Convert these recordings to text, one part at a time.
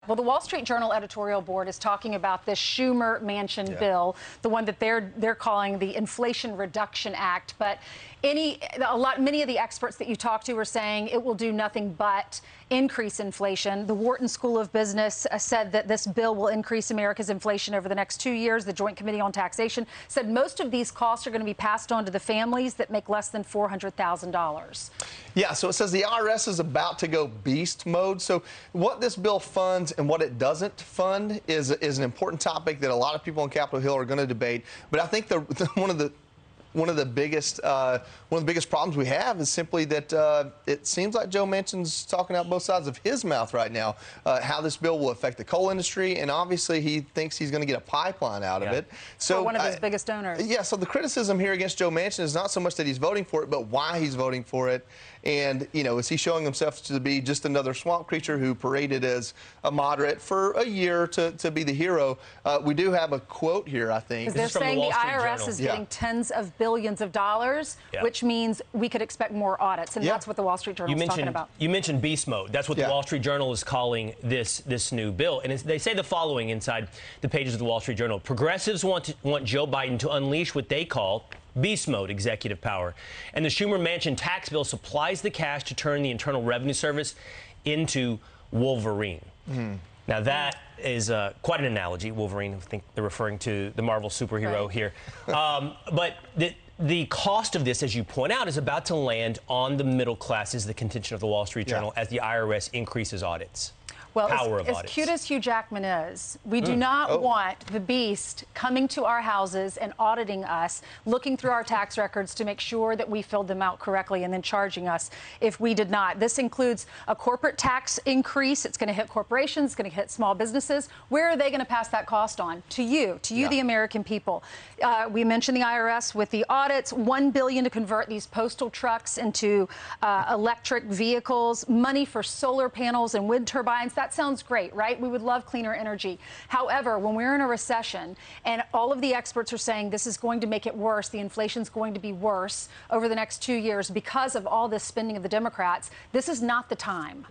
Well, the Wall Street Journal editorial board is talking about this Schumer-Manchin bill, the one that they're calling the Inflation Reduction Act. But many of the experts that you talk to are saying it will do nothing but increase inflation. The Wharton School of Business said that this bill will increase America's inflation over the next 2 years. The Joint Committee on Taxation said most of these costs are going to be passed on to the families that make less than $400,000. Yeah, so it says the IRS is about to go beast mode. So what this bill funds and what it doesn't fund is an important topic that a lot of people on Capitol Hill are going to debate. But I think one of the biggest problems we have is simply that it seems like Joe Manchin's talking out both sides of his mouth right now, how this bill will affect the coal industry, and obviously he thinks he's going to get a pipeline out of it. So one of his biggest donors. Yeah, so the criticism here against Joe Manchin is not so much that he's voting for it, but why he's voting for it. And, you know, is he showing himself to be just another swamp creature who paraded as a moderate for a year to be the hero? We do have a quote here, I think. They're saying the IRS is getting tens of billions of dollars, which means we could expect more audits. And that's what the Wall Street Journal is talking about. You mentioned beast mode. That's what the Wall Street Journal is calling this new bill. And they say the following inside the pages of the Wall Street Journal. Progressives want Joe Biden to unleash what they call beast mode executive power. And the Schumer-Manchin tax bill supplies the cash to turn the Internal Revenue Service into Wolverine. Now, that is quite an analogy. Wolverine, I think they're referring to the Marvel superhero here. But the cost of this, as you point out, is about to land on the middle class, is the contention of the Wall Street Journal, as the IRS increases audits. Well, as cute as Hugh Jackman is, we do not want the beast coming to our houses and auditing us, looking through our tax records to make sure that we filled them out correctly and then charging us if we did not. This includes a corporate tax increase. It's going to hit corporations. It's going to hit small businesses. Where are they going to pass that cost on? To you, the American people. We mentioned the IRS with the audits, $1 billion to convert these postal trucks into electric vehicles, money for solar panels and wind turbines. That sounds great, right? We would love cleaner energy. However, when we're in a recession and all of the experts are saying this is going to make it worse, the inflation's going to be worse over the next 2 years because of all this spending of the Democrats, this is not the time.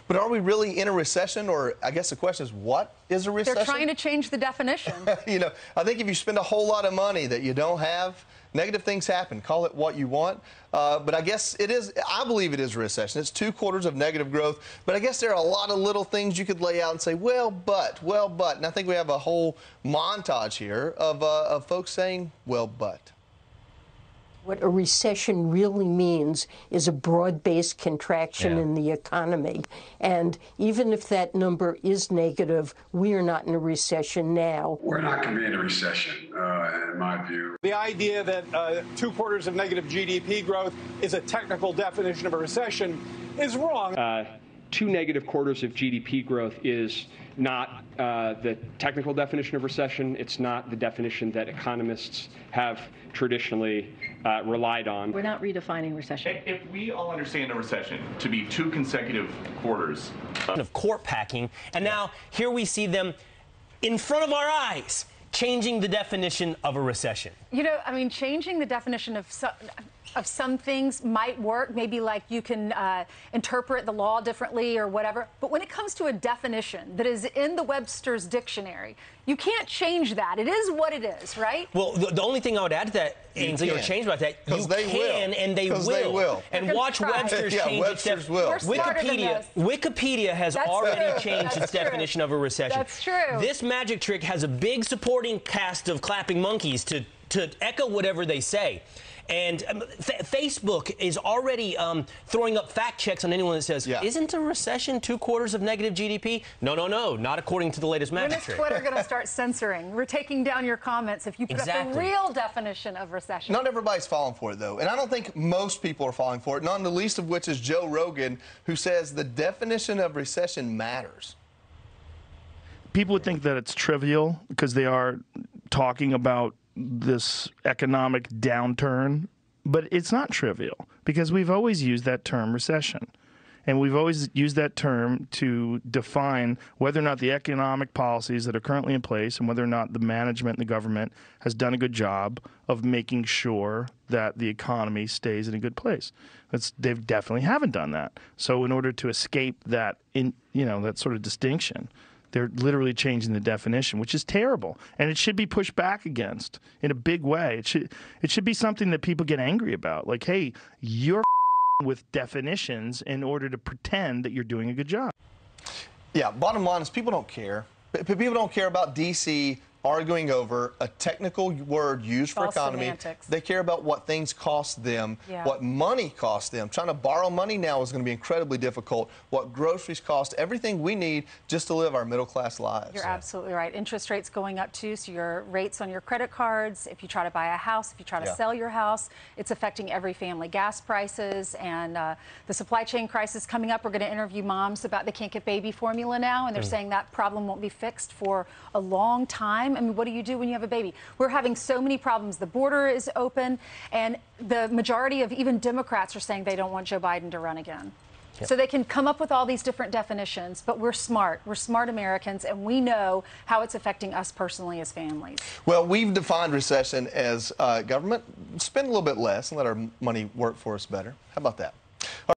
But are we really in a recession? Or I guess the question is, what is a recession? They're trying to change the definition. You know, I think if you spend a whole lot of money that you don't have, negative things happen. Call it what you want. But I guess it is, I believe it is a recession. It's 2 quarters of negative growth. But I guess there are a lot of little things you could lay out and say, well, but. And I think we have a whole montage here of folks saying, well, but. What a recession really means is a broad-based contraction in the economy. And even if that number is negative, we are not in a recession now. We're not going to be in a recession, in my view. The idea that 2 quarters of negative GDP growth is a technical definition of a recession is wrong. 2 negative quarters of GDP growth is not the technical definition of recession. It's not the definition that economists have traditionally relied on. We're not redefining recession. If we all understand a recession to be 2 consecutive quarters of court packing, and now here we see them in front of our eyes changing the definition of a recession. You know, I mean, changing the definition of some things might work. Maybe like you can interpret the law differently or whatever. But when it comes to a definition that is in the Webster's dictionary, you can't change that. It is what it is, right? Well, the only thing I would add to that, Ainsley, or change about that, you can and they will. And watch Webster's change its definition. Wikipedia has already changed its definition of a recession. That's true. This magic trick has a big supporting cast of clapping monkeys to echo whatever they say. And Facebook is already throwing up fact checks on anyone that says, isn't a recession 2 quarters of negative GDP? No, not according to the latest magic trick. When is Twitter going to start censoring? We're taking down your comments if you put up the real definition of recession. Not everybody's falling for it, though. And I don't think most people are falling for it, not the least of which is Joe Rogan, who says the definition of recession matters. People would think that it's trivial because they are talking about this economic downturn, but it's not trivial because we've always used that term recession. And we've always used that term to define whether or not the economic policies that are currently in place and whether or not the management and the government has done a good job of making sure that the economy stays in a good place. They definitely haven't done that. So in order to escape that, that sort of distinction, They're literally changing the definition, which is terrible, and it should be pushed back against in a big way. It should be something that people get angry about. Like, hey, you're with definitions in order to pretend that you're doing a good job. Yeah, bottom line is people don't care. People don't care about D.C. arguing over a technical word used for economy. Semantics. They care about what things cost them, what money costs them. Trying to borrow money now is going to be incredibly difficult. What groceries cost, everything we need just to live our middle-class lives. You're absolutely right. Interest rates going up too, so your rates on your credit cards, if you try to buy a house, if you try to sell your house, it's affecting every family. Gas prices and the supply chain crisis coming up. We're going to interview moms about they can't get baby formula now, and they're saying that problem won't be fixed for a long time. I mean, what do you do when you have a baby? We're having so many problems. The border is open, and the majority of even Democrats are saying they don't want Joe Biden to run again. So they can come up with all these different definitions, but we're smart. We're smart Americans, and we know how it's affecting us personally as families. Well, we've defined recession as government spend a little bit less and let our money work for us better. How about that?